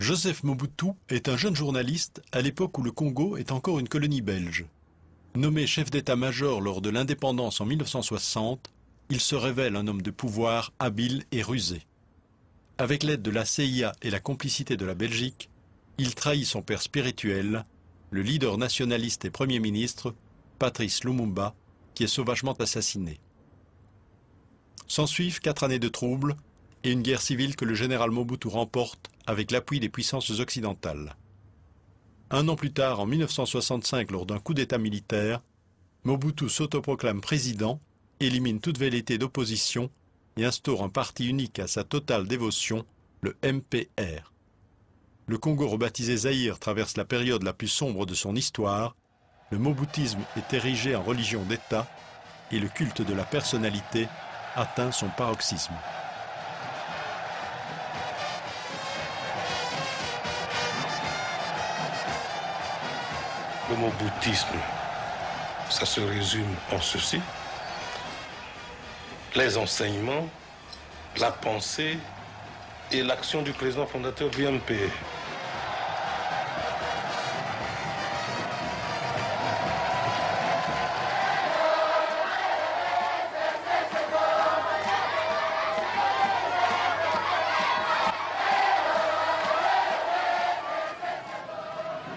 Joseph Mobutu est un jeune journaliste à l'époque où le Congo est encore une colonie belge. Nommé chef d'état-major lors de l'indépendance en 1960, il se révèle un homme de pouvoir habile et rusé. Avec l'aide de la CIA et la complicité de la Belgique, il trahit son père spirituel, le leader nationaliste et Premier ministre, Patrice Lumumba, qui est sauvagement assassiné. S'ensuivent 4 années de troubles et une guerre civile que le général Mobutu remporte avec l'appui des puissances occidentales. Un an plus tard, en 1965, lors d'un coup d'État militaire, Mobutu s'autoproclame président, élimine toute velléité d'opposition et instaure un parti unique à sa totale dévotion, le MPR. Le Congo rebaptisé Zaïre traverse la période la plus sombre de son histoire, le moboutisme est érigé en religion d'État et le culte de la personnalité atteint son paroxysme. Le moboutisme, ça se résume en ceci. Les enseignements, la pensée et l'action du président fondateur du MPR.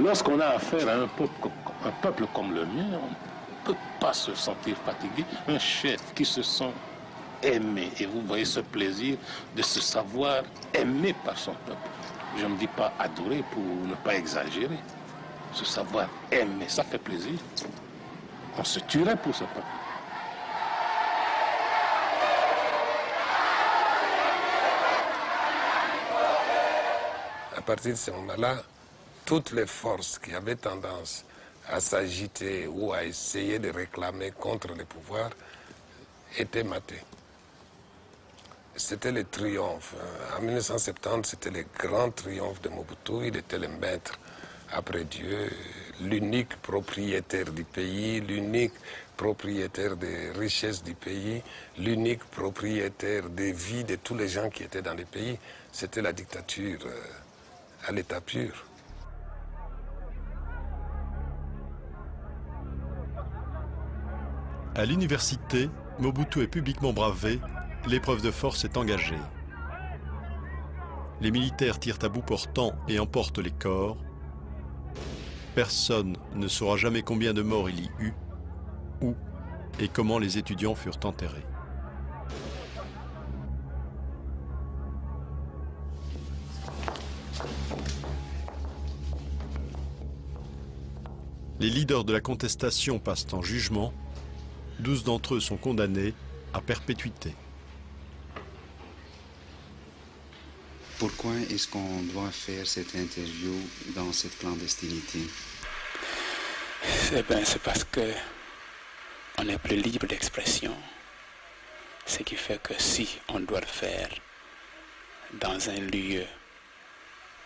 Lorsqu'on a affaire à un peuple comme le mien, on ne peut pas se sentir fatigué. Un chef qui se sent aimé, et vous voyez ce plaisir de se savoir aimé par son peuple. Je ne dis pas adoré pour ne pas exagérer. Se savoir aimé, ça fait plaisir. On se tuerait pour ce peuple. À partir de ce moment-là, toutes les forces qui avaient tendance à s'agiter ou à essayer de réclamer contre le pouvoir étaient matées. C'était le triomphe. En 1970, c'était le grand triomphe de Mobutu. Il était le maître après Dieu, l'unique propriétaire du pays, l'unique propriétaire des richesses du pays, l'unique propriétaire des vies de tous les gens qui étaient dans le pays. C'était la dictature à l'état pur. À l'université, Mobutu est publiquement bravé, l'épreuve de force est engagée. Les militaires tirent à bout portant et emportent les corps. Personne ne saura jamais combien de morts il y eut, où et comment les étudiants furent enterrés. Les leaders de la contestation passent en jugement. 12 d'entre eux sont condamnés à perpétuité. Pourquoi est-ce qu'on doit faire cette interview dans cette clandestinité? C'est parce que on est plus libre d'expression. Ce qui fait que si on doit le faire dans un lieu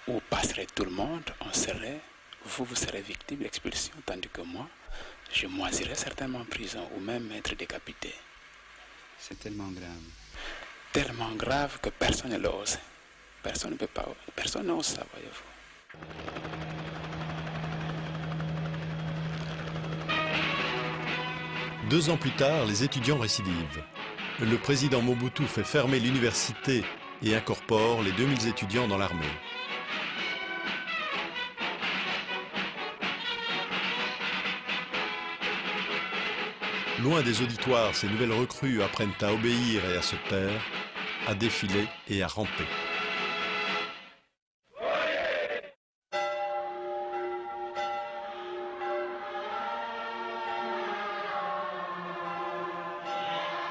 où passerait tout le monde, vous serez victime d'expulsion, tandis que moi, je moisirais certainement en prison ou même être décapité. C'est tellement grave. Tellement grave que personne ne l'ose. Personne ne peut pas, personne n'ose ça, voyez-vous. 2 ans plus tard, les étudiants récidivent. Le président Mobutu fait fermer l'université et incorpore les 2000 étudiants dans l'armée. Loin des auditoires, ces nouvelles recrues apprennent à obéir et à se taire, à défiler et à ramper.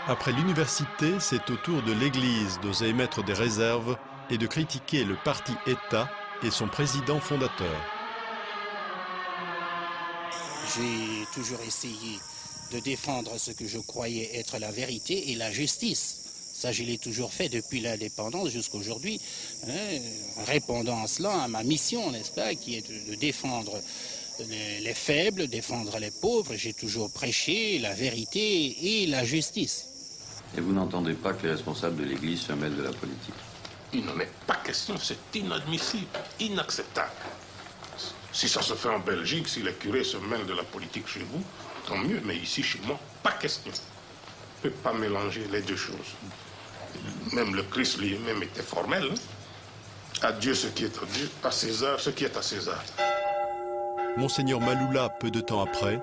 Après l'université, c'est au tour de l'Église d'oser émettre des réserves et de critiquer le parti État et son président fondateur. J'ai toujours essayé de défendre ce que je croyais être la vérité et la justice. Ça, je l'ai toujours fait depuis l'indépendance jusqu'à aujourd'hui, répondant à cela, à ma mission, n'est-ce pas, qui est de défendre les faibles, défendre les pauvres. J'ai toujours prêché la vérité et la justice. Et vous n'entendez pas que les responsables de l'Église se mêlent de la politique? Il n'en est pas question, c'est inadmissible, inacceptable. Si ça se fait en Belgique, si les curés se mêlent de la politique chez vous, tant mieux, mais ici, chez moi, pas question. On ne peut pas mélanger les deux choses. Même le Christ lui-même était formel. Hein? À Dieu ce qui est à Dieu, à César ce qui est à César. Monseigneur Maloula, peu de temps après,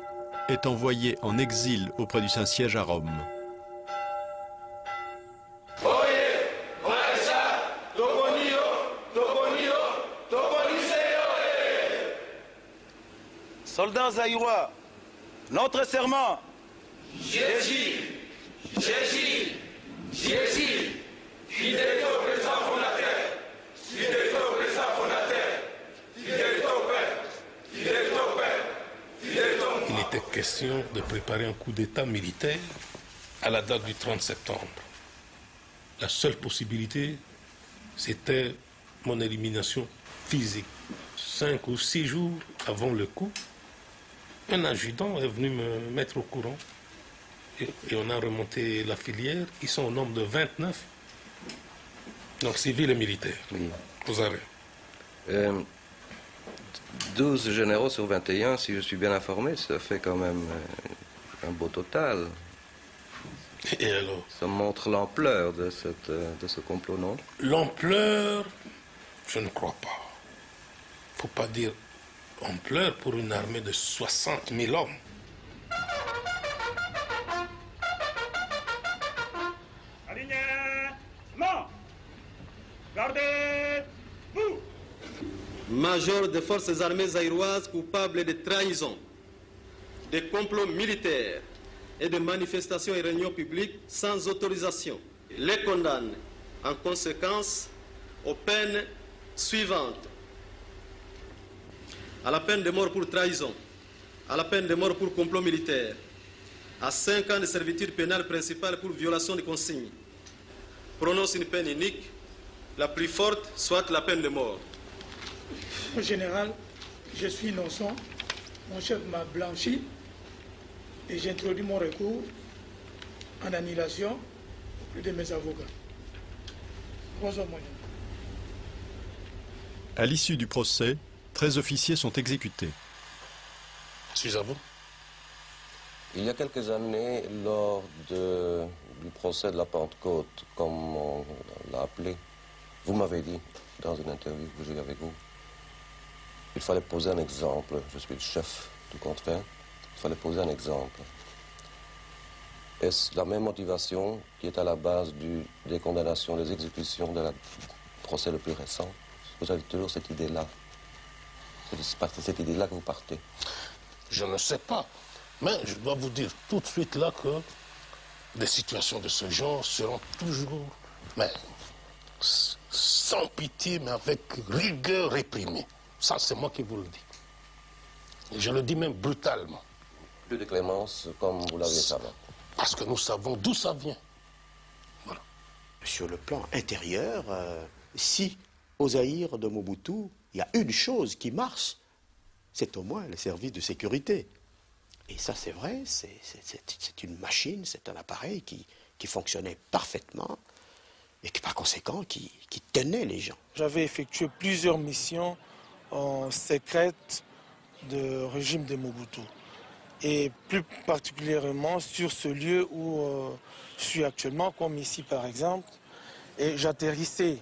est envoyé en exil auprès du Saint-Siège à Rome. Soldats zaïrois, notre serment. Jésus, fidèle au président fondateur, fidèle au président fondateur, fidèle au Père, fidèle au Père, fidèle au Il était question de préparer un coup d'État militaire à la date du 30 septembre. La seule possibilité, c'était mon élimination physique. 5 ou 6 jours avant le coup, un adjudant est venu me mettre au courant. Et on a remonté la filière. Ils sont au nombre de 29. Donc civils et militaires. Oui. Aux arrêts. 12 généraux sur 21, si je suis bien informé, ça fait quand même un beau total. Et alors? Ça montre l'ampleur de ce complot, non? L'ampleur, je ne crois pas. Il ne faut pas dire ampleur pour une armée de 60 000 hommes. Alignement. Gardez-vous. Major des forces armées zaïroises coupables de trahison, de complots militaires et de manifestations et réunions publiques sans autorisation, les condamne en conséquence aux peines suivantes. À la peine de mort pour trahison, à la peine de mort pour complot militaire, à 5 ans de servitude pénale principale pour violation des consignes. Prononce une peine unique, la plus forte, soit la peine de mort. Au général, je suis innocent, mon chef m'a blanchi et j'introduis mon recours en annulation auprès de mes avocats. Bonsoir, mon général. À l'issue du procès, 13 officiers sont exécutés. Je suis à vous. Il y a quelques années, lors du procès de la Pentecôte, comme on l'a appelé, vous m'avez dit, dans une interview que j'ai eue avec vous, il fallait poser un exemple. Je suis le chef du contraire. Il fallait poser un exemple. Est-ce la même motivation qui est à la base des condamnations, des exécutions du procès le plus récent? Vous avez toujours cette idée-là. C'est cette idée-là que vous partez. Je ne sais pas. Mais je dois vous dire tout de suite là que des situations de ce genre seront toujours, mais sans pitié, mais avec rigueur réprimée. Ça, c'est moi qui vous le dis. Et je le dis même brutalement. Plus de clémence, comme vous l'aviez savant. Parce que nous savons d'où ça vient. Voilà. Sur le plan intérieur, si au Zaïre de Mobutu, il y a une chose qui marche, c'est au moins les services de sécurité. Et ça, c'est vrai, c'est une machine, c'est un appareil qui fonctionnait parfaitement et qui, par conséquent, qui tenait les gens. J'avais effectué plusieurs missions en secrète de régime de Mobutu. Et plus particulièrement sur ce lieu où je suis actuellement, comme ici par exemple. Et j'atterrissais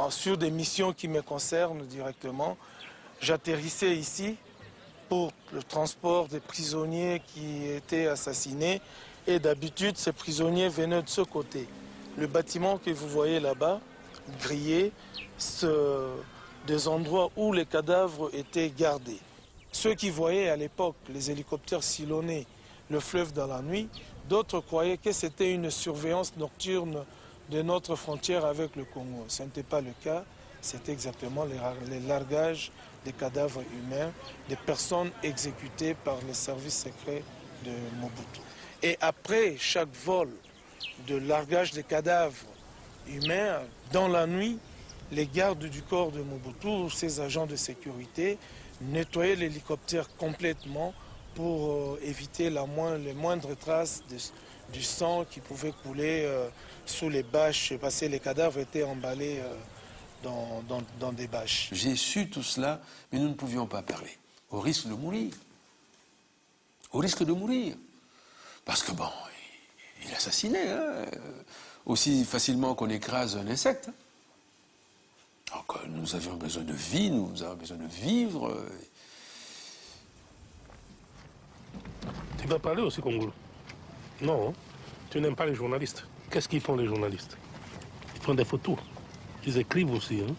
sur des missions qui me concernent directement. J'atterrissais ici pour le transport des prisonniers qui étaient assassinés. Et d'habitude, ces prisonniers venaient de ce côté. Le bâtiment que vous voyez là-bas, grillé, des endroits où les cadavres étaient gardés. Ceux qui voyaient à l'époque les hélicoptères sillonner le fleuve dans la nuit, d'autres croyaient que c'était une surveillance nocturne de notre frontière avec le Congo. Ce n'était pas le cas, c'était exactement les largages des cadavres humains, des personnes exécutées par les services secrets de Mobutu. Et après chaque vol de largage des cadavres humains, dans la nuit, les gardes du corps de Mobutu, ses agents de sécurité, nettoyaient l'hélicoptère complètement pour éviter les moindres traces du sang qui pouvait couler sous les bâches, parce que les cadavres étaient emballés dans des bâches. J'ai su tout cela, mais nous ne pouvions pas parler, au risque de mourir. Au risque de mourir. Parce que bon, il assassinait, hein, aussi facilement qu'on écrase un insecte. Donc nous avions besoin de vie, nous avons besoin de vivre. Tu vas parler aussi congolais? Non, tu n'aimes pas les journalistes. Qu'est-ce qu'ils font les journalistes? Ils prennent des photos. Ils écrivent aussi. Hein?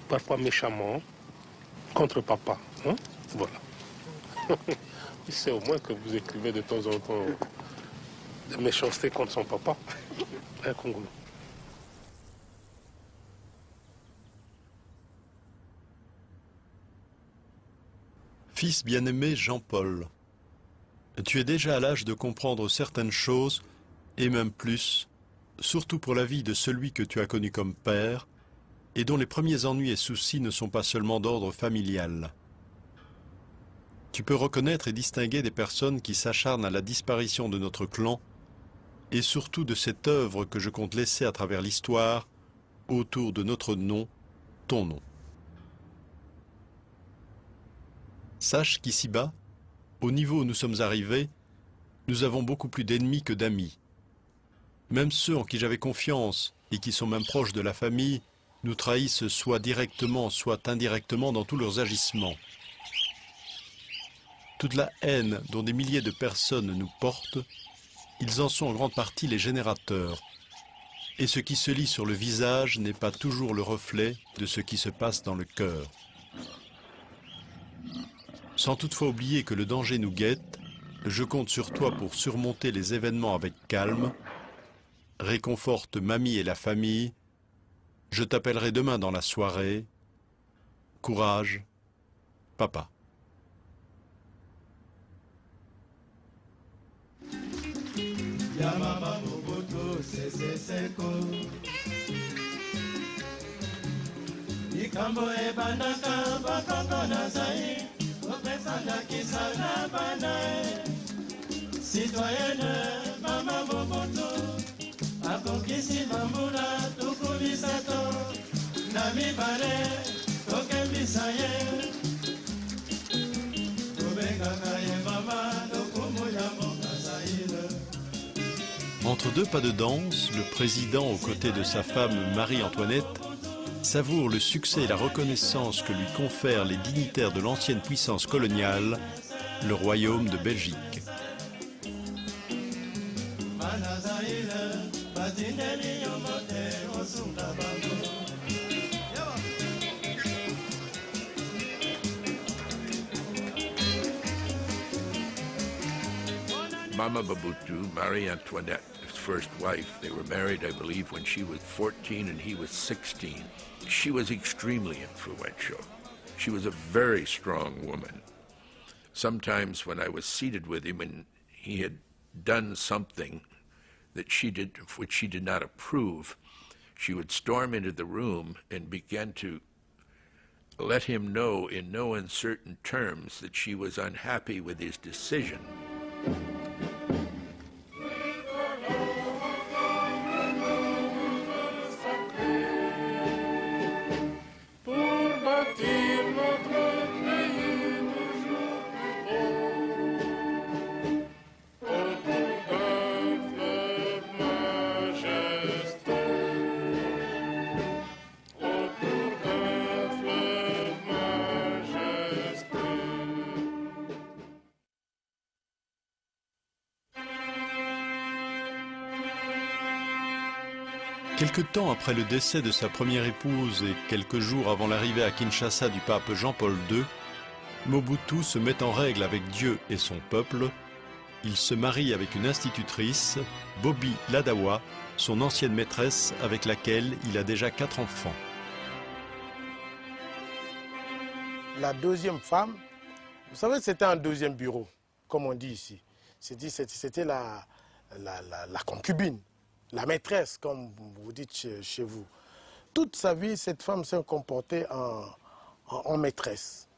Parfois méchamment, contre papa. Hein? Voilà. Il sait au moins que vous écrivez de temps en temps des méchancetés contre son papa. Un Congolais. Fils bien-aimé Jean-Paul, tu es déjà à l'âge de comprendre certaines choses, et même plus, surtout pour la vie de celui que tu as connu comme père, et dont les premiers ennuis et soucis ne sont pas seulement d'ordre familial. Tu peux reconnaître et distinguer des personnes qui s'acharnent à la disparition de notre clan, et surtout de cette œuvre que je compte laisser à travers l'histoire, autour de notre nom, ton nom. Sache qu'ici-bas, au niveau où nous sommes arrivés, nous avons beaucoup plus d'ennemis que d'amis. Même ceux en qui j'avais confiance et qui sont même proches de la famille nous trahissent soit directement, soit indirectement dans tous leurs agissements. Toute la haine dont des milliers de personnes nous portent, ils en sont en grande partie les générateurs. Et ce qui se lit sur le visage n'est pas toujours le reflet de ce qui se passe dans le cœur. Sans toutefois oublier que le danger nous guette, je compte sur toi pour surmonter les événements avec calme. Réconforte mamie et la famille. Je t'appellerai demain dans la soirée. Courage, papa. Yamama Mobutu Sese Seko Ikambo ebandaka bakongo na zai opesandakisa na bana citoyenne Mama Mobutu akokisi bambula tuku misato na mibale tokembisa ye tobengaka ye mama lokumu ya mboka Zaire. Entre deux pas de danse, le président, aux côtés de sa femme Marie-Antoinette, savoure le succès et la reconnaissance que lui confèrent les dignitaires de l'ancienne puissance coloniale, le royaume de Belgique. Mama Mobutu, Marie-Antoinette's first wife, they were married, I believe, when she was 14 and he was 16. She was extremely influential. She was a very strong woman. Sometimes when I was seated with him and he had done something that of which she did not approve, she would storm into the room and begin to let him know in no uncertain terms that she was unhappy with his decision. Quelque temps après le décès de sa première épouse et quelques jours avant l'arrivée à Kinshasa du pape Jean-Paul II, Mobutu se met en règle avec Dieu et son peuple. Il se marie avec une institutrice, Bobby Ladawa, son ancienne maîtresse avec laquelle il a déjà 4 enfants. La deuxième femme, vous savez, c'était un deuxième bureau, comme on dit ici. C'était la concubine. La maîtresse, comme vous dites chez vous. Toute sa vie, cette femme s'est comportée en maîtresse.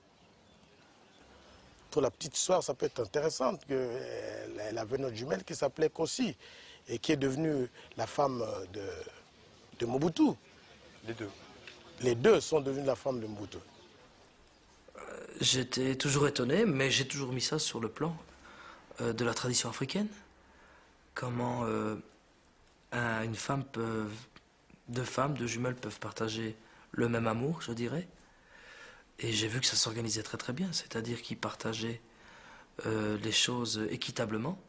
Pour la petite histoire, ça peut être intéressant. Elle avait notre jumelle qui s'appelait Kossi et qui est devenue la femme de Mobutu. Les deux. Les deux sont devenus la femme de Mobutu. J'étais toujours étonné, mais j'ai toujours mis ça sur le plan de la tradition africaine. Comment une femme deux jumelles peuvent partager le même amour, je dirais. Et j'ai vu que ça s'organisait très très bien, c'est-à-dire qu'ils partageaient les choses équitablement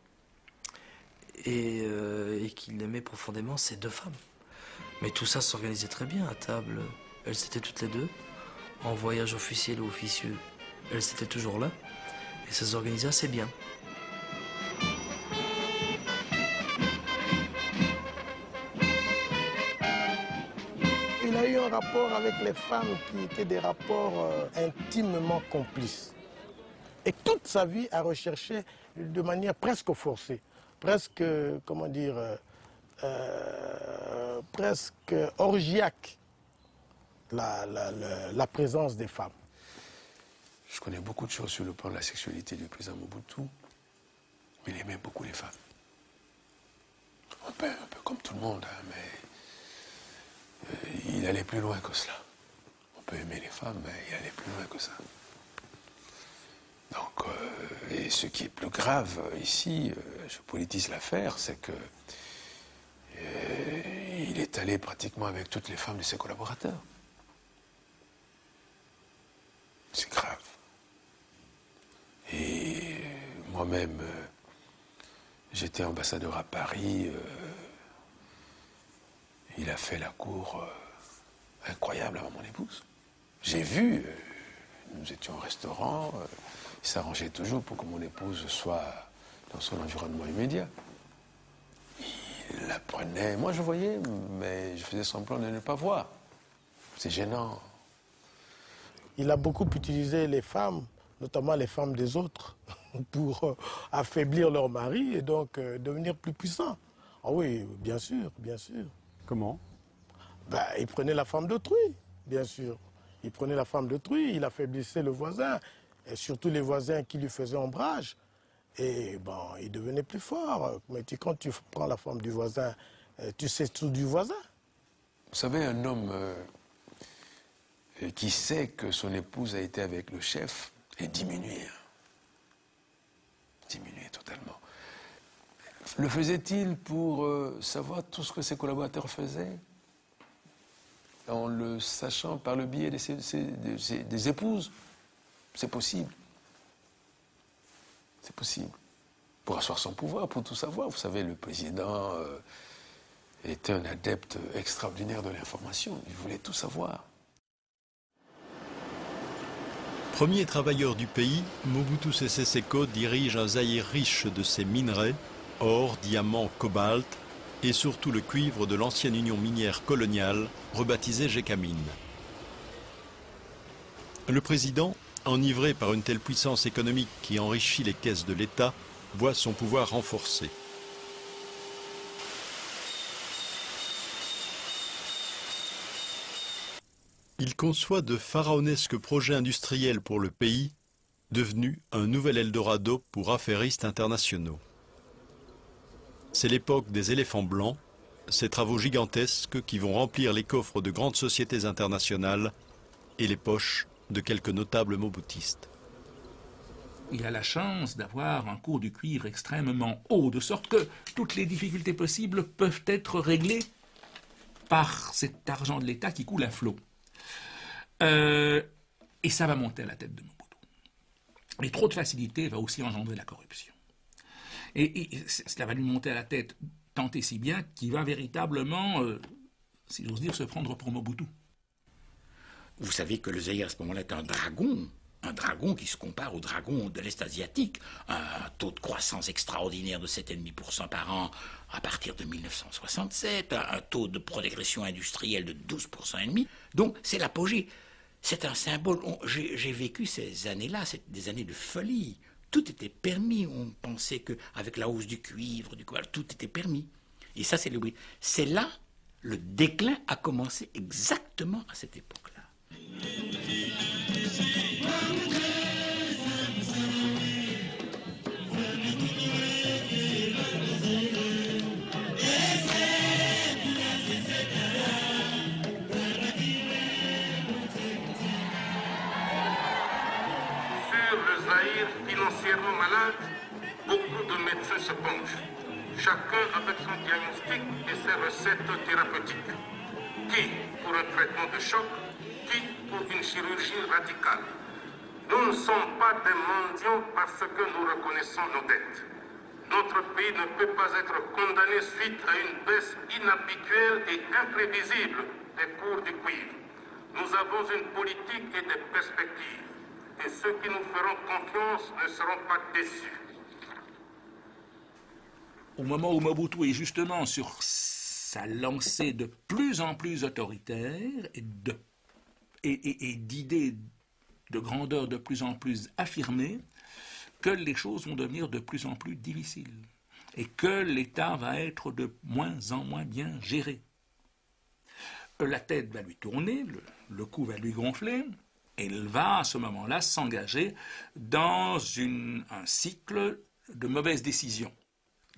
et qu'ils aimaient profondément ces deux femmes. Mais tout ça s'organisait très bien à table. Elles étaient toutes les deux. En voyage officiel ou officieux, elles étaient toujours là. Et ça s'organisait assez bien. Il a eu un rapport avec les femmes qui étaient des rapports intimement complices. Et toute sa vie a recherché de manière presque forcée, presque, comment dire, presque orgiaque la présence des femmes. Je connais beaucoup de choses sur le plan de la sexualité du président Mobutu, mais il aimait beaucoup les femmes. Un peu comme tout le monde, hein, mais il allait plus loin que cela. On peut aimer les femmes, mais il allait plus loin que ça. Donc, et ce qui est plus grave ici, je politise l'affaire, c'est que il est allé pratiquement avec toutes les femmes de ses collaborateurs. C'est grave. Et moi-même, j'étais ambassadeur à Paris. Il a fait la cour incroyable à mon épouse. J'ai vu, nous étions au restaurant, il s'arrangeait toujours pour que mon épouse soit dans son environnement immédiat. Il la prenait, moi je voyais, mais je faisais semblant de ne pas voir. C'est gênant. Il a beaucoup utilisé les femmes, notamment les femmes des autres, pour affaiblir leur mari et donc devenir plus puissant. Ah oui, bien sûr, bien sûr. Comment? Ben, il prenait la femme d'autrui, bien sûr. Il prenait la femme d'autrui, il affaiblissait le voisin, et surtout les voisins qui lui faisaient ombrage. Et bon, il devenait plus fort. Mais quand tu prends la femme du voisin, tu sais tout du voisin. Vous savez, un homme qui sait que son épouse a été avec le chef est diminué. Diminué totalement. Le faisait-il pour savoir tout ce que ses collaborateurs faisaient? En le sachant par le biais des épouses? C'est possible. C'est possible. Pour asseoir son pouvoir, pour tout savoir. Vous savez, le président était un adepte extraordinaire de l'information. Il voulait tout savoir. Premier travailleur du pays, Mobutu Sese Seko dirige un Zaïre riche de ses minerais, or, diamants, cobalt, et surtout le cuivre de l'ancienne union minière coloniale, rebaptisée Gécamine. Le président, enivré par une telle puissance économique qui enrichit les caisses de l'État, voit son pouvoir renforcé. Il conçoit de pharaonesques projets industriels pour le pays, devenu un nouvel Eldorado pour affairistes internationaux. C'est l'époque des éléphants blancs, ces travaux gigantesques qui vont remplir les coffres de grandes sociétés internationales et les poches de quelques notables mobutistes. Il a la chance d'avoir un cours du cuivre extrêmement haut, de sorte que toutes les difficultés possibles peuvent être réglées par cet argent de l'État qui coule à flot. Et ça va monter à la tête de Mobutu. Mais trop de facilité va aussi engendrer la corruption. Et cela va lui monter à la tête tant et si bien qu'il va véritablement, si j'ose dire, se prendre pour Mobutu. Vous savez que le Zaïre à ce moment-là est un dragon qui se compare au dragon de l'Est asiatique, un taux de croissance extraordinaire de 7,5% par an à partir de 1967, un taux de progression industrielle de 12,5%. Donc c'est l'apogée. C'est un symbole. J'ai vécu ces années-là, des années de folie. Tout était permis. On pensait qu'avec la hausse du cuivre, tout était permis. Et ça, c'est le bruit. C'est là, le déclin a commencé exactement à cette époque-là. Zaïre financièrement malade, beaucoup de médecins se penchent, chacun avec son diagnostic et ses recettes thérapeutiques. Qui pour un traitement de choc, qui pour une chirurgie radicale. Nous ne sommes pas des mendiants parce que nous reconnaissons nos dettes. Notre pays ne peut pas être condamné suite à une baisse inhabituelle et imprévisible des cours du cuivre. Nous avons une politique et des perspectives. Et ceux qui nous feront confiance ne seront pas déçus. Au moment où Mobutu est justement sur sa lancée de plus en plus autoritaire et d'idées de grandeur de plus en plus affirmées, que les choses vont devenir de plus en plus difficiles et que l'État va être de moins en moins bien géré. La tête va lui tourner, le cou va lui gonfler, et il va à ce moment-là s'engager dans un cycle de mauvaises décisions.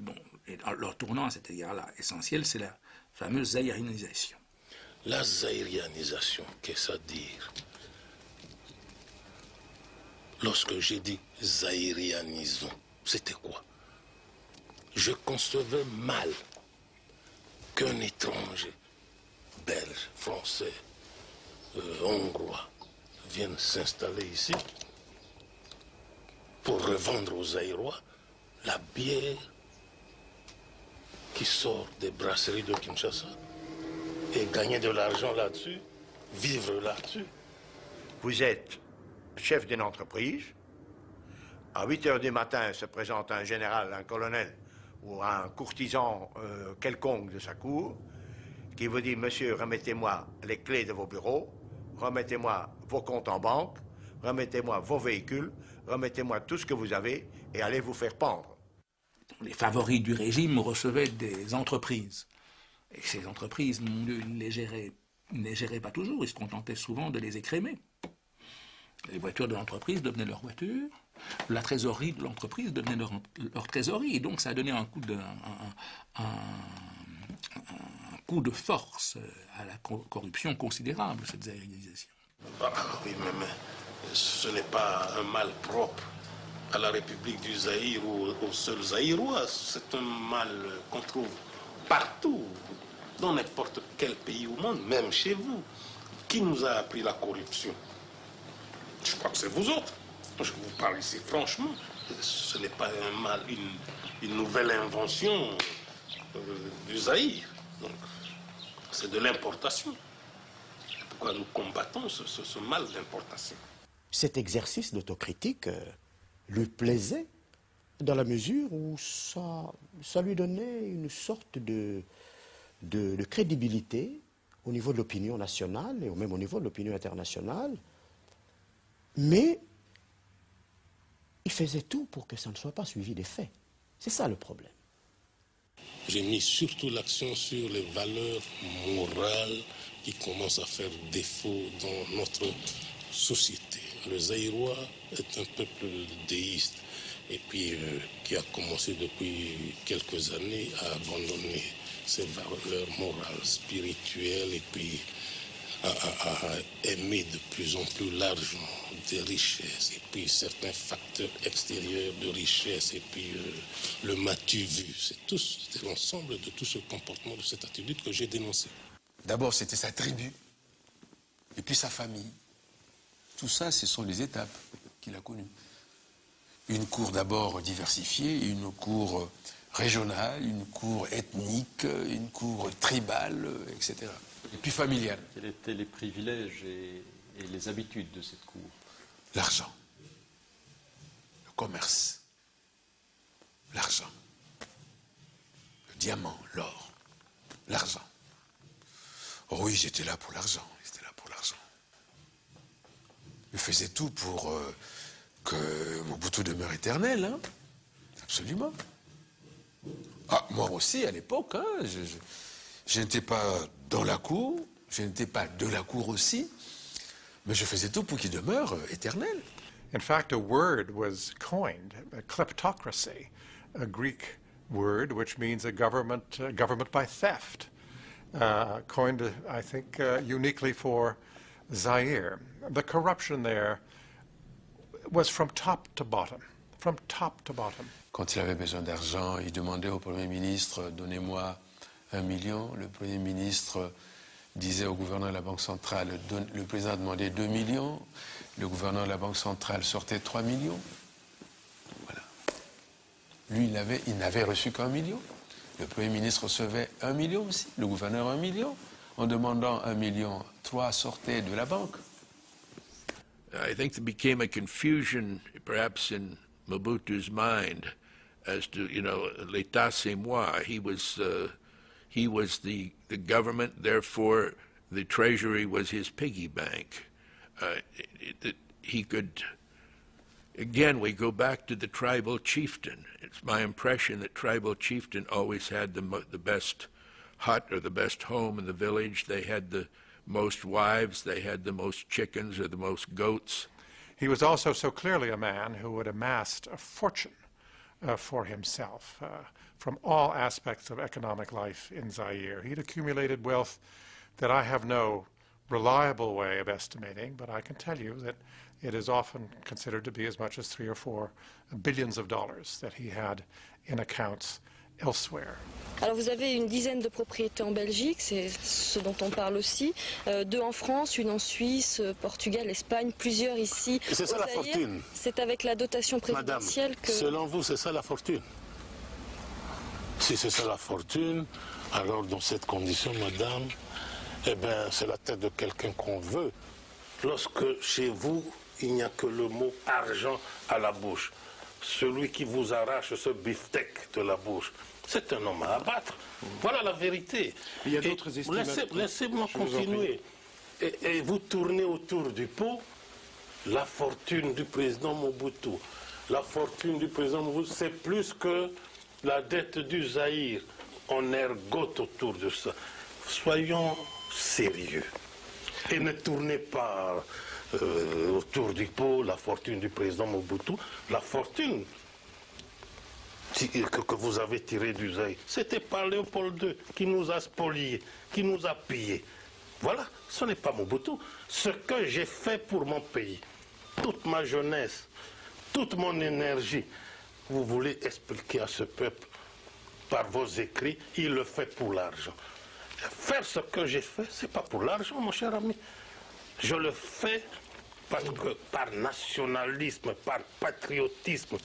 Bon, et leur tournant à cet égard-là essentiel, c'est la fameuse zaïrianisation. La zaïrianisation, qu'est-ce à dire? Lorsque j'ai dit zaïrianisons, c'était quoi? Je concevais mal qu'un étranger, belge, français, hongrois, vienne s'installer ici pour revendre aux Zaïrois la bière qui sort des brasseries de Kinshasa et gagner de l'argent là-dessus, vivre là-dessus. Vous êtes chef d'une entreprise. À 8 heures du matin se présente un général, un colonel ou un courtisan quelconque de sa cour qui vous dit « Monsieur, remettez-moi les clés de vos bureaux, remettez-moi vos comptes en banque, remettez-moi vos véhicules, remettez-moi tout ce que vous avez et allez vous faire pendre. » Les favoris du régime recevaient des entreprises. Et ces entreprises, mon Dieu, ils ne les géraient pas toujours, ils se contentaient souvent de les écrémer. Les voitures de l'entreprise devenaient leurs voitures, la trésorerie de l'entreprise devenait leur trésorerie, et donc ça a donné un coup de force à la corruption considérable, cette zaïrisation. Oui, mais ce n'est pas un mal propre à la République du Zaïre ou aux seuls Zaïrois, c'est un mal qu'on trouve partout, dans n'importe quel pays au monde, même chez vous. Qui nous a appris la corruption? Je crois que c'est vous autres. Je vous parle ici franchement. Ce n'est pas un mal, une nouvelle invention du Zaïre. Donc, c'est de l'importation. Pourquoi nous combattons ce mal d'importation? Cet exercice d'autocritique lui plaisait dans la mesure où ça lui donnait une sorte de crédibilité au niveau de l'opinion nationale et même au niveau de l'opinion internationale. Mais il faisait tout pour que ça ne soit pas suivi des faits. C'est ça le problème. J'ai mis surtout l'accent sur les valeurs morales qui commencent à faire défaut dans notre société. Le Zaïrois est un peuple déiste et puis qui a commencé depuis quelques années à abandonner ses valeurs morales, spirituelles et puis à aimer de plus en plus l'argent, des richesses, et puis certains facteurs extérieurs de richesse, et puis le m'as-tu vu. C'est l'ensemble de tout ce comportement, de cette attitude que j'ai dénoncé. D'abord, c'était sa tribu, et puis sa famille. Tout ça, ce sont les étapes qu'il a connues. Une cour d'abord diversifiée, une cour régionale, une cour ethnique, une cour tribale, etc. Et puis familiale. Quels étaient les privilèges et les habitudes de cette cour? L'argent, le commerce, l'argent, le diamant, l'or, l'argent. Oh oui, j'étais là pour l'argent, Je faisais tout pour que Mobutu demeure éternel, hein? Absolument. Ah, moi aussi, à l'époque, hein, je n'étais pas dans la cour, je n'étais pas de la cour aussi, mais je faisais tout pour qu'il demeure éternel. In fact, a word was coined, a kleptocracy, a Greek word which means a government by theft, coined, I think, uniquely for Zaire. The corruption there was from top to bottom. From top to bottom. Quand il avait besoin d'argent, il demandait au Premier ministre « Donnez-moi 1 million ». Le Premier ministre disait au gouverneur de la Banque centrale, le président demandait 2 millions, le gouverneur de la Banque centrale sortait 3 millions. Voilà. Lui, il n'avait reçu qu'1 million. Le Premier ministre recevait 1 million aussi, le gouverneur 1 million. En demandant 1 million, 3 sortaient de la banque. I think there became a confusion, perhaps in Mobutu's mind, as to, you know, l'état c'est moi. He was the government, therefore the treasury was his piggy bank. He could, again, we go back to the tribal chieftain. It's my impression that tribal chieftain always had the best hut or the best home in the village. They had the most wives, they had the most chickens or the most goats. He was also so clearly a man who had amassed a fortune for himself from all aspects of economic life in Zaire. He'd accumulated wealth that I have no reliable way of estimating, but I can tell you that it is often considered to be as much as 3 or 4 billions of dollars that he had in accounts elsewhere. Alors vous avez une dizaine de propriétés en Belgique, c'est ce dont on parle aussi, 2 en France, 1 en Suisse, Portugal, Espagne, plusieurs ici. C'est ça la fortune. C'est avec la dotation présidentielle Madame, que... selon vous, c'est ça la fortune? Si c'est ça la fortune, alors dans cette condition, madame, eh bien, c'est la tête de quelqu'un qu'on veut. Lorsque chez vous, il n'y a que le mot argent à la bouche, celui qui vous arrache ce beefsteak de la bouche, c'est un homme à abattre. Voilà la vérité. Il y a d'autres estimations. Laissez-moi continuer. Et vous tournez autour du pot la fortune du président Mobutu. La fortune du président Mobutu, c'est plus que la dette du Zaïre. On ergote autour de ça. Soyons sérieux. Et ne tournez pas autour du pot la fortune du président Mobutu. La fortune que vous avez tirée du Zaïre, c'était par Léopold II qui nous a spoliés, qui nous a pillés. Voilà, ce n'est pas Mobutu. Ce que j'ai fait pour mon pays, toute ma jeunesse, toute mon énergie, vous voulez expliquer à ce peuple par vos écrits, il le fait pour l'argent. Faire ce que j'ai fait, ce n'est pas pour l'argent, mon cher ami. Je le fais parce que par nationalisme, par patriotisme.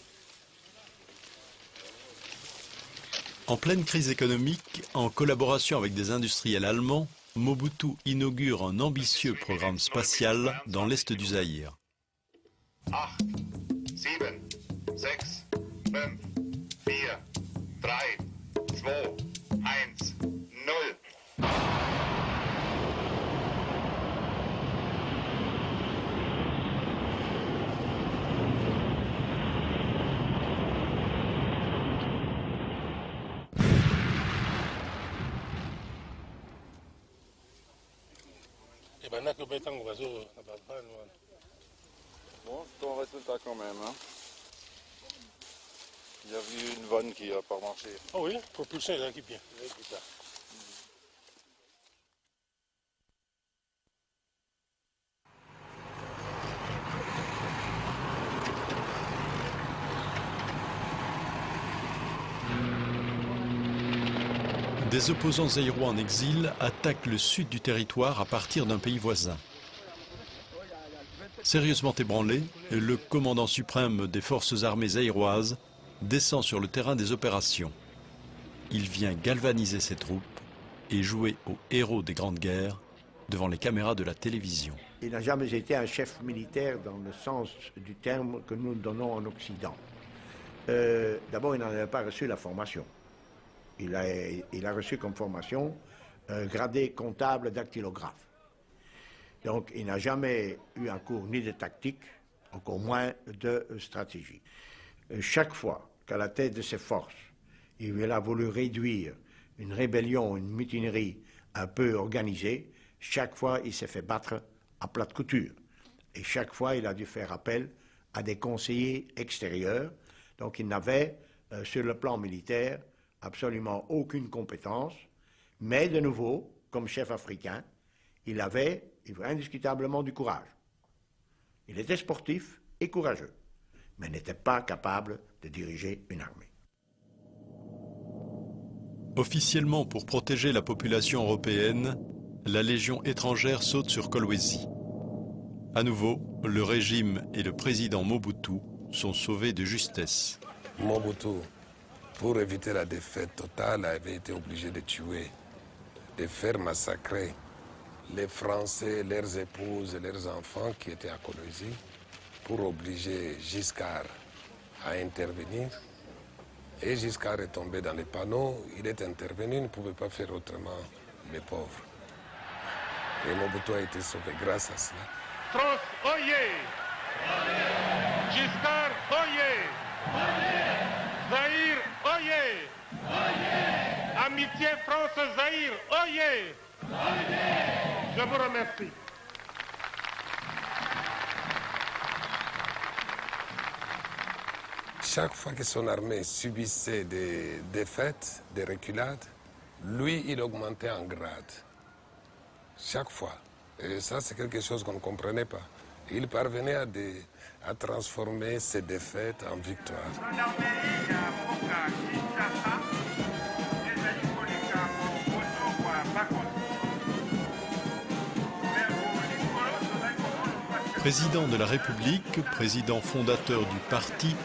En pleine crise économique, en collaboration avec des industriels allemands, Mobutu inaugure un ambitieux programme spatial dans l'est du Zaïre. 8, 7, 6, 5, 4, 3, 2, 1, 0. Bon, c'est ton résultat quand même. Hein. Il y a eu une vanne qui n'a pas marché. Ah oui, propulsion est là qui bien. Des opposants zaïrois en exil attaquent le sud du territoire à partir d'un pays voisin. Sérieusement ébranlé, le commandant suprême des forces armées zaïroises descend sur le terrain des opérations. Il vient galvaniser ses troupes et jouer au héros des grandes guerres devant les caméras de la télévision. Il n'a jamais été un chef militaire dans le sens du terme que nous donnons en Occident. D'abord, il n'en avait pas reçu la formation. Il a reçu comme formation gradé comptable dactylographe. Donc, il n'a jamais eu un cours ni de tactique, encore moins de stratégie. Chaque fois qu'à la tête de ses forces, il a voulu réduire une rébellion, une mutinerie un peu organisée, chaque fois il s'est fait battre à plat de couture. Et chaque fois il a dû faire appel à des conseillers extérieurs. Donc il n'avait, sur le plan militaire, absolument aucune compétence. Mais de nouveau, comme chef africain, il avait indiscutablement du courage. Il était sportif, et courageux, mais n'était pas capable de diriger une armée. Officiellement, pour protéger la population européenne, la Légion étrangère saute sur Kolwezi. À nouveau, le régime et le président Mobutu sont sauvés de justesse. Mobutu, pour éviter la défaite totale, avait été obligé de tuer, de faire massacrer les Français, leurs épouses et leurs enfants qui étaient à Kolwezi, pour obliger Giscard à intervenir. Et Giscard est tombé dans les panneaux, il est intervenu, il ne pouvait pas faire autrement, les pauvres. Et Mobutu a été sauvé grâce à cela. France, oyez! Giscard, oyez! Zaïre, oyez! Amitié France-Zaïre, oyez! Je vous remercie. Chaque fois que son armée subissait des défaites, des reculades, lui, il augmentait en grade. Chaque fois. Et ça, c'est quelque chose qu'on ne comprenait pas. Il parvenait à transformer ses défaites en victoires. Président de la République, président fondateur du parti,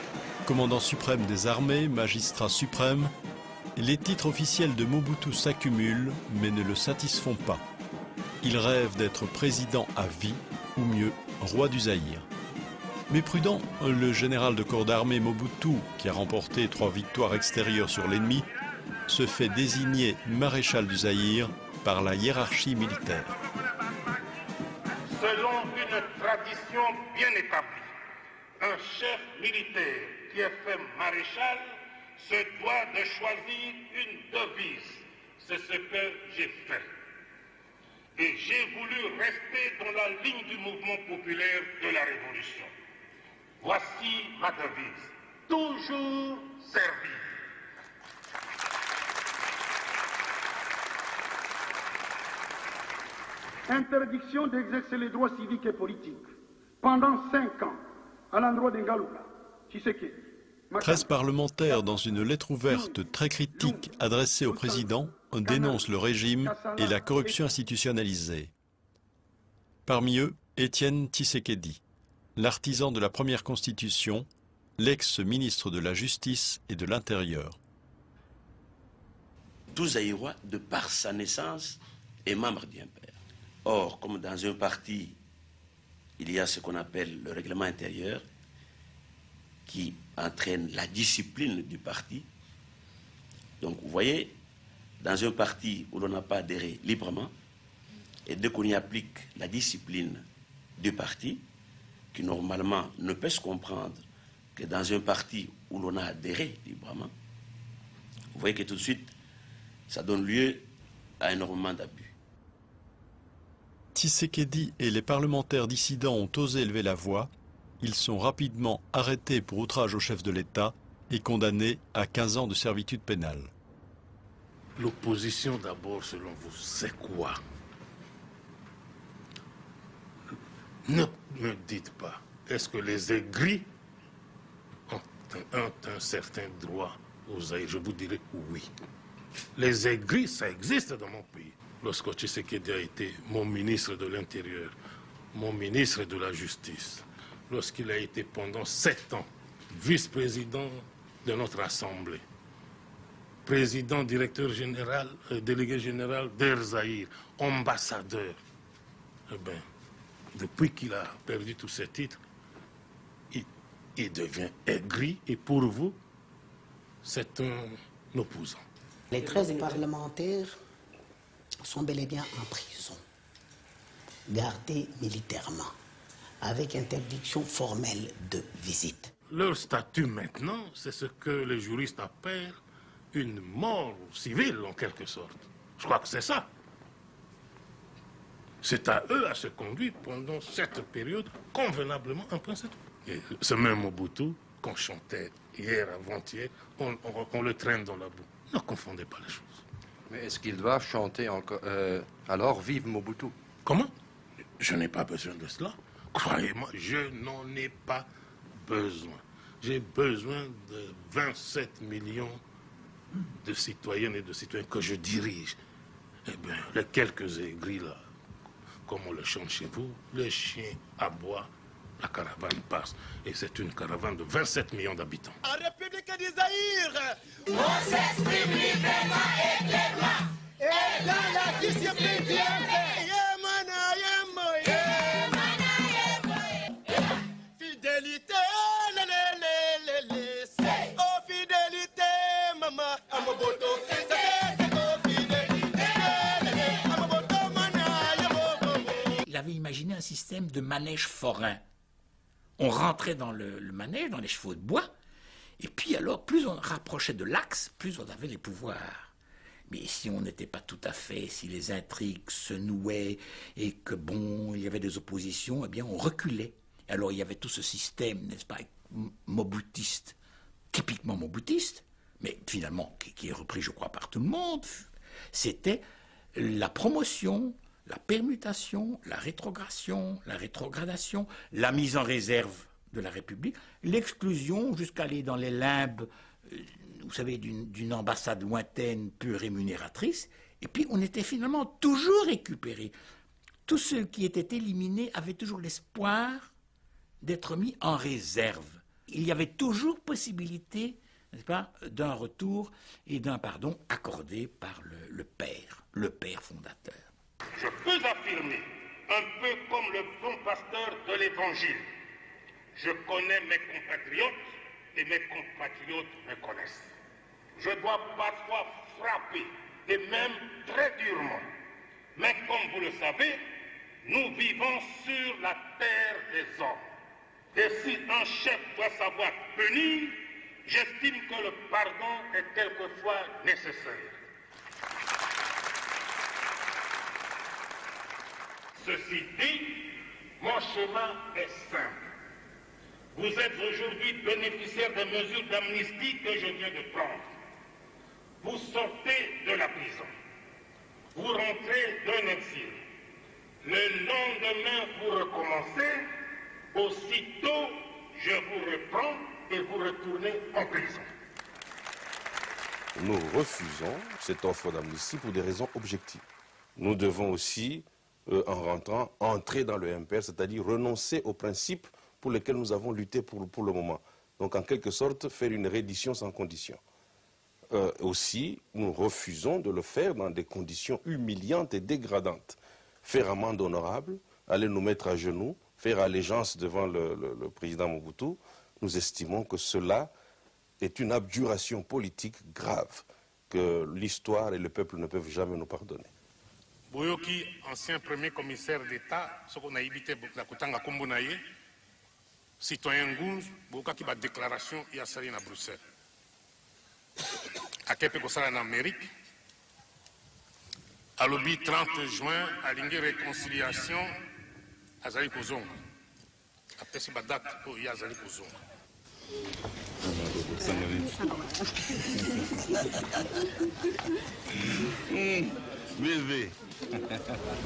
commandant suprême des armées, magistrat suprême, les titres officiels de Mobutu s'accumulent mais ne le satisfont pas. Il rêve d'être président à vie, ou mieux, roi du Zaïre. Mais prudent, le général de corps d'armée Mobutu, qui a remporté 3 victoires extérieures sur l'ennemi, se fait désigner maréchal du Zaïre par la hiérarchie militaire. Selon une tradition bien établie, un chef militaire qui est fait maréchal se doit de choisir une devise. C'est ce que j'ai fait. Et j'ai voulu rester dans la ligne du mouvement populaire de la Révolution. Voici ma devise. Toujours servir. Interdiction d'exercer les droits civiques et politiques pendant 5 ans à l'endroit d'Ngaluka, Tshisekedi. 13 parlementaires, dans une lettre ouverte très critique adressée au président, dénoncent le régime et la corruption institutionnalisée. Parmi eux, Étienne Tshisekedi, l'artisan de la première constitution, l'ex-ministre de la Justice et de l'Intérieur. Tout Zaïrois, de par sa naissance, est membre d'un père. Or, comme dans un parti, il y a ce qu'on appelle le règlement intérieur, qui entraîne la discipline du parti. Donc, vous voyez, dans un parti où l'on n'a pas adhéré librement, et dès qu'on y applique la discipline du parti, qui normalement ne peut se comprendre que dans un parti où l'on a adhéré librement, vous voyez que tout de suite, ça donne lieu à énormément d'abus. Tshisekedi et les parlementaires dissidents ont osé élever la voix. Ils sont rapidement arrêtés pour outrage au chef de l'État et condamnés à 15 ans de servitude pénale. L'opposition d'abord, selon vous, c'est quoi? Ne me dites pas, est-ce que les aigris ont un certain droit au Zaïre? Je vous dirai oui. Les aigris, ça existe dans mon pays. Lorsque Tshisekedi a été mon ministre de l'Intérieur, mon ministre de la Justice, lorsqu'il a été pendant 7 ans vice-président de notre Assemblée, président, directeur général, délégué général d'Air Zaïre, ambassadeur, eh bien, depuis qu'il a perdu tous ses titres, il devient aigri et pour vous, c'est un opposant. Les 13 parlementaires sont bel et bien en prison, gardés militairement, avec interdiction formelle de visite. Leur statut maintenant, c'est ce que les juristes appellent une mort civile, en quelque sorte. Je crois que c'est ça. C'est à eux à se conduire pendant cette période convenablement, un point c'est tout. Et ce même Mobutu qu'on chantait hier, avant-hier, on le traîne dans la boue. Ne confondez pas les choses. Mais est-ce qu'ils doivent chanter encore alors vive Mobutu? Comment? Je n'ai pas besoin de cela. Croyez-moi, je n'en ai pas besoin. J'ai besoin de 27 millions de citoyennes et de citoyens que je dirige. Eh bien, les quelques aigris là, comme on le chante chez vous, les chiens aboient, la caravane passe. Et c'est une caravane de 27 millions d'habitants. En République du Zaïre, on s'exprime librement et clairement. Et dans la discipline du fidélité, oh fidélité, maman, Amoboto, Il avait imaginé un système de manège forain. On rentrait dans le manège, dans les chevaux de bois, et puis alors, plus on rapprochait de l'axe, plus on avait les pouvoirs. Mais si on n'était pas tout à fait, si les intrigues se nouaient, et que bon, il y avait des oppositions, eh bien on reculait. Alors il y avait tout ce système, n'est-ce pas, mobutiste, typiquement mobutiste, mais finalement qui est repris, je crois, par tout le monde. C'était la promotion, la permutation, la rétrogradation, la mise en réserve de la République, l'exclusion jusqu'à aller dans les limbes, vous savez, d'une ambassade lointaine peu rémunératrice, et puis on était finalement toujours récupérés. Tous ceux qui étaient éliminés avaient toujours l'espoir d'être mis en réserve. Il y avait toujours possibilité, n'est-ce pas, d'un retour et d'un pardon accordé par le père fondateur. Je peux affirmer, un peu comme le bon pasteur de l'Évangile, je connais mes compatriotes et mes compatriotes me connaissent. Je dois parfois frapper, et même très durement. Mais comme vous le savez, nous vivons sur la terre des hommes. Et si un chef doit savoir punir, j'estime que le pardon est quelquefois nécessaire. Ceci dit, mon chemin est simple. Vous êtes aujourd'hui bénéficiaire des mesures d'amnistie que je viens de prendre. Vous sortez de la prison. Vous rentrez d'un exil. Le lendemain, vous recommencez. Aussitôt, je vous reprends et vous retournez en prison. Nous refusons cette offre d'amnistie pour des raisons objectives. Nous devons aussi, en rentrant, entrer dans le MPR, c'est-à-dire renoncer aux principes pour lesquels nous avons lutté pour le moment. Donc, en quelque sorte, faire une reddition sans condition. Aussi, nous refusons de le faire dans des conditions humiliantes et dégradantes. Faire amende honorable, aller nous mettre à genoux, faire allégeance devant le président Mobutu, nous estimons que cela est une abjuration politique grave que l'histoire et le peuple ne peuvent jamais nous pardonner. Boyoki, ancien premier commissaire d'État, ce qu'on a évité la Kotanga Kombonaye, citoyen Gounz, Boyoka qui va déclaration il y a sali à Bruxelles. À Kepe Kosala en Amérique, à l'objet 30 juin, à l'ingé réconciliation, à Zali Kozonga. Après ce date, il y a Zali Kozonga. BV,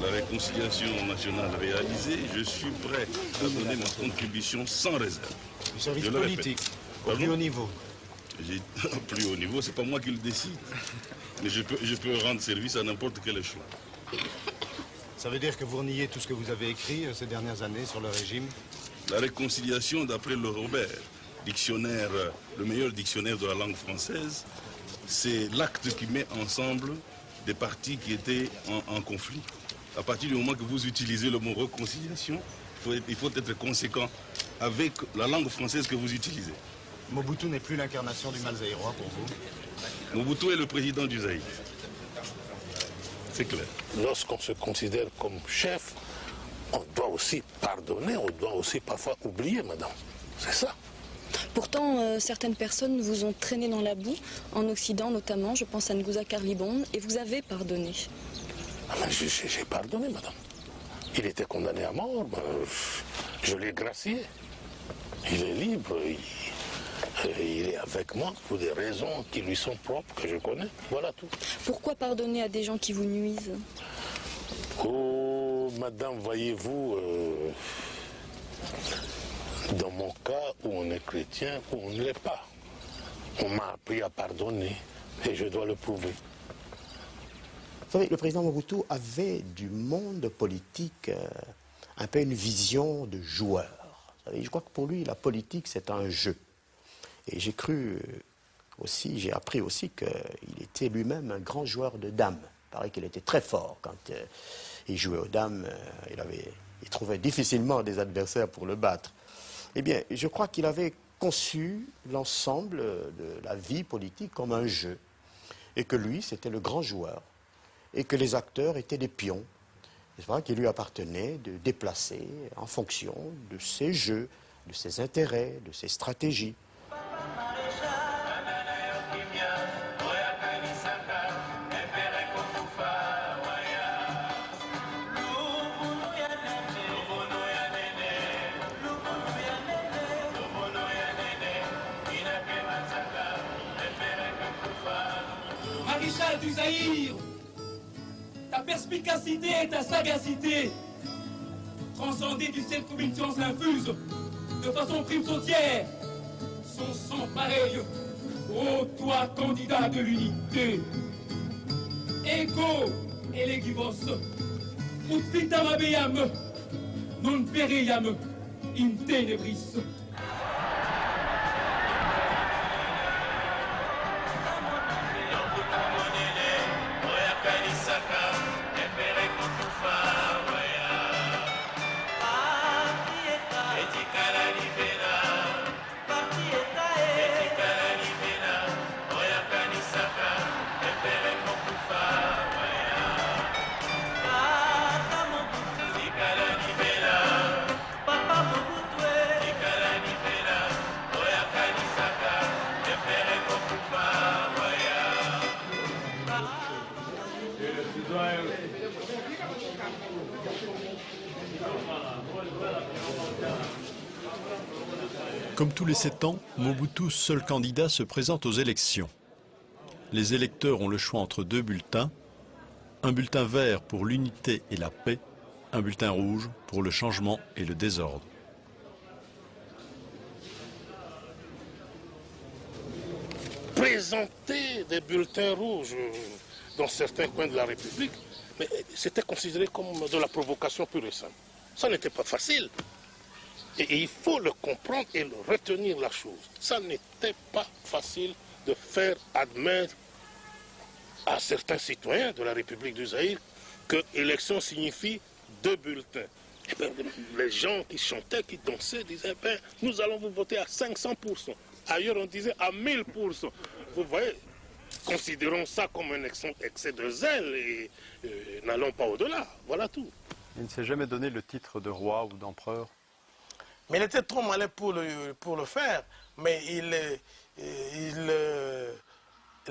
la réconciliation nationale réalisée, je suis prêt à donner ma contribution sans réserve. Le service politique, au plus haut niveau. Au plus haut niveau, c'est pas moi qui le décide. Mais je peux rendre service à n'importe quel échelon. Ça veut dire que vous reniez tout ce que vous avez écrit ces dernières années sur le régime? La réconciliation, d'après le Robert, dictionnaire, le meilleur dictionnaire de la langue française, c'est l'acte qui met ensemble des parties qui étaient en conflit. À partir du moment que vous utilisez le mot réconciliation, il faut être conséquent avec la langue française que vous utilisez. Mobutu n'est plus l'incarnation du mal zaïrois pour vous? Mobutu est le président du Zaïre. C'est clair. Lorsqu'on se considère comme chef, on doit aussi pardonner, on doit aussi parfois oublier, madame. C'est ça. Pourtant, certaines personnes vous ont traîné dans la boue, en Occident notamment, je pense à Nguza Karlibon, et vous avez pardonné. Ah ben, j'ai pardonné, madame. Il était condamné à mort, ben, je l'ai gracié. Il est libre, il est avec moi pour des raisons qui lui sont propres, que je connais. Voilà tout. Pourquoi pardonner à des gens qui vous nuisent? Oh, madame, voyez-vous, Dans mon cas, où on est chrétien, où on ne l'est pas. On m'a appris à pardonner et je dois le prouver. Vous savez, le président Mobutu avait du monde politique un peu une vision de joueur. Vous savez, je crois que pour lui, la politique, c'est un jeu. Et j'ai cru aussi, j'ai appris aussi qu'il était lui-même un grand joueur de dames. Il paraît qu'il était très fort quand il jouait aux dames. Il trouvait difficilement des adversaires pour le battre. Eh bien, je crois qu'il avait conçu l'ensemble de la vie politique comme un jeu. Et que lui, c'était le grand joueur. Et que les acteurs étaient des pions. C'est vrai qu'il lui appartenait de déplacer en fonction de ses jeux, de ses intérêts, de ses stratégies. Maréchal du Zaïre, ta perspicacité et ta sagacité, transcendées du ciel comme une science infuse, de façon prime sautière, sont sans pareil. Ô toi, candidat de l'unité, ego elegivos, ut vitam habeam, non pereiam in tenebris. Comme tous les 7 ans, Mobutu, seul candidat, se présente aux élections. Les électeurs ont le choix entre 2 bulletins, un bulletin vert pour l'unité et la paix, un bulletin rouge pour le changement et le désordre. Présenter des bulletins rouges dans certains coins de la République, mais c'était considéré comme de la provocation pure et simple. Ça n'était pas facile. Et il faut le comprendre et le retenir la chose. Ça n'était pas facile de faire admettre à certains citoyens de la République du Zaïre que élection signifie 2 bulletins. Et bien, les gens qui chantaient, qui dansaient, disaient ben, nous allons vous voter à 500%. Ailleurs, on disait à 1000%. Vous voyez, considérons ça comme un excès de zèle et n'allons pas au-delà. Voilà tout. Il ne s'est jamais donné le titre de roi ou d'empereur. Mais il était trop malin pour le faire, mais il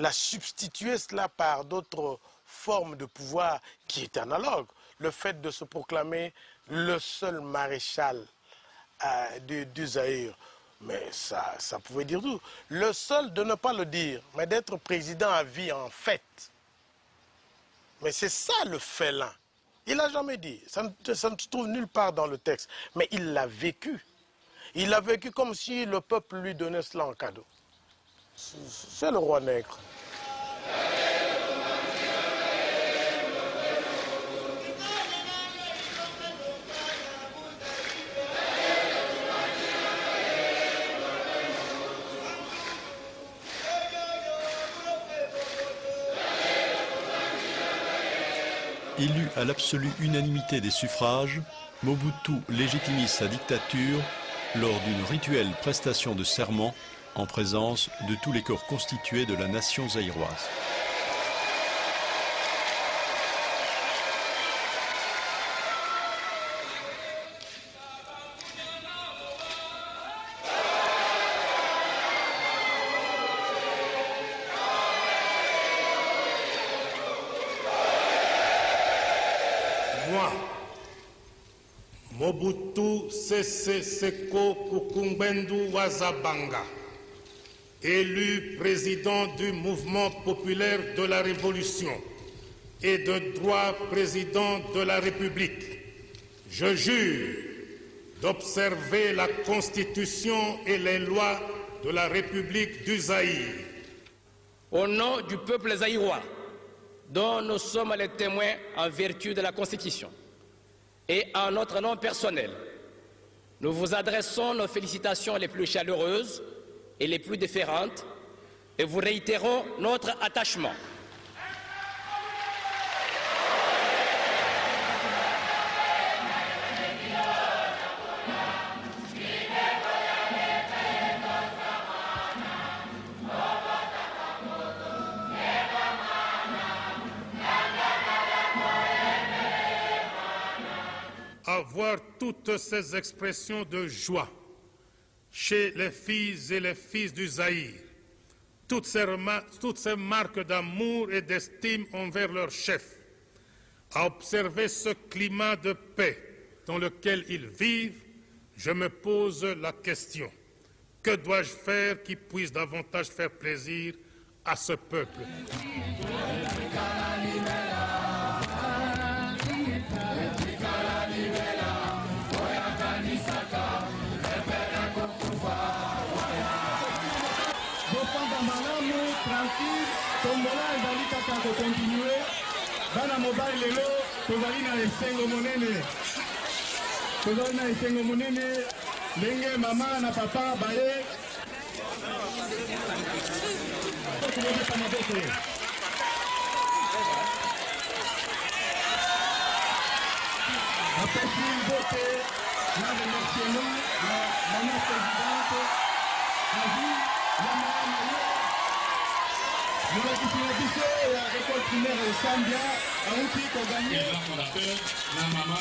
a substitué cela par d'autres formes de pouvoir qui étaient analogues. Le fait de se proclamer le seul maréchal du Zaïre, mais ça pouvait dire tout. Le seul de ne pas le dire, mais d'être président à vie en fait. Mais c'est ça le félin. Il l'a jamais dit, ça ne se trouve nulle part dans le texte, mais il l'a vécu. Il l'a vécu comme si le peuple lui donnait cela en cadeau. C'est le roi nègre. Élu à l'absolue unanimité des suffrages, Mobutu légitimise sa dictature lors d'une rituelle prestation de serment en présence de tous les corps constitués de la nation zaïroise. Moi, Mobutu Sese Seko Kukumbendu Wazabanga, élu président du mouvement populaire de la Révolution et de droit président de la République, je jure d'observer la Constitution et les lois de la République du Zaïre. Au nom du peuple zaïrois, dont nous sommes les témoins en vertu de la Constitution, et en notre nom personnel, nous vous adressons nos félicitations les plus chaleureuses et les plus déférentes et vous réitérons notre attachement. Avoir toutes ces expressions de joie chez les filles et les fils du Zaïre, toutes ces marques d'amour et d'estime envers leur chef, à observer ce climat de paix dans lequel ils vivent, je me pose la question, que dois-je faire qui puisse davantage faire plaisir à ce peuple? Tombola ezali kaka kokontinue bana mobali lelo tozali na esengo monene ndenge mama na papa baye tokobeta maboko apesi mbote na remerciement na mama présidente avi yamana molakisi na biso ya école primaire esambia auti koganye na mama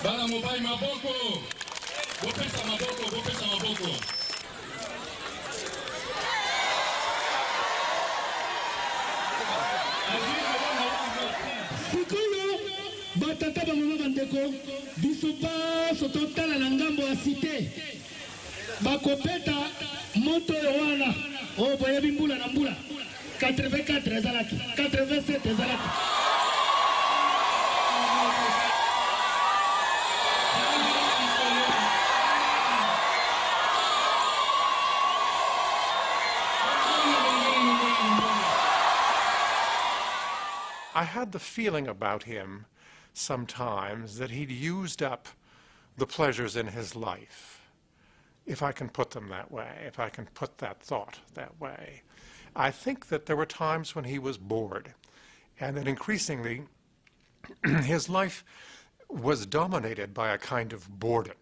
bana mobali maboko bopesa maboko sikoyo batata bamama bandeko biso baso totala na ngambo ya cité bakopeta moto wana o boyebi mbula na mbula 84 ezalaki 87 ezalaki I had the feeling about him sometimes that he'd used up the pleasures in his life, if I can put them that way, if I can put that thought that way. I think that there were times when he was bored, and that increasingly his life was dominated by a kind of boredom.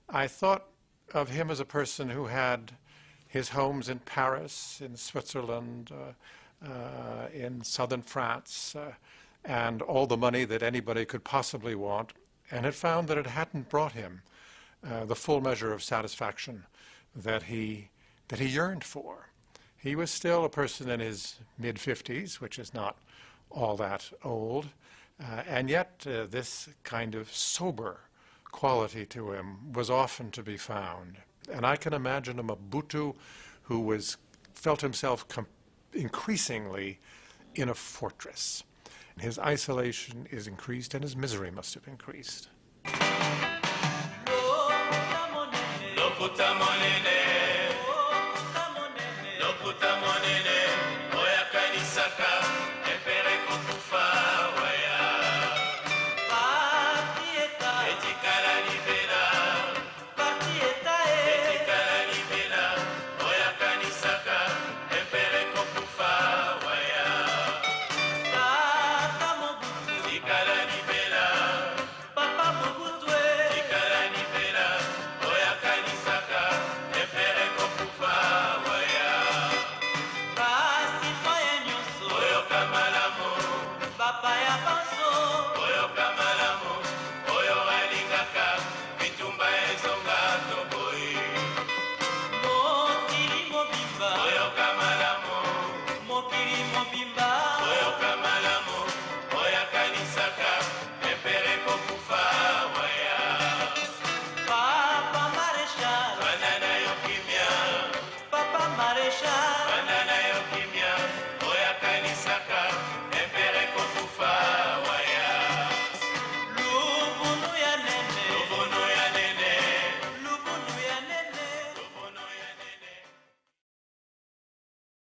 I thought of him as a person who had his homes in Paris, in Switzerland, in southern France, and all the money that anybody could possibly want, and had found that it hadn't brought him the full measure of satisfaction that he yearned for. He was still a person in his mid-50s, which is not all that old, and yet this kind of sober quality to him was often to be found. And I can imagine a Mobutu who felt himself increasingly in a fortress. His isolation is increased, and his misery must have increased.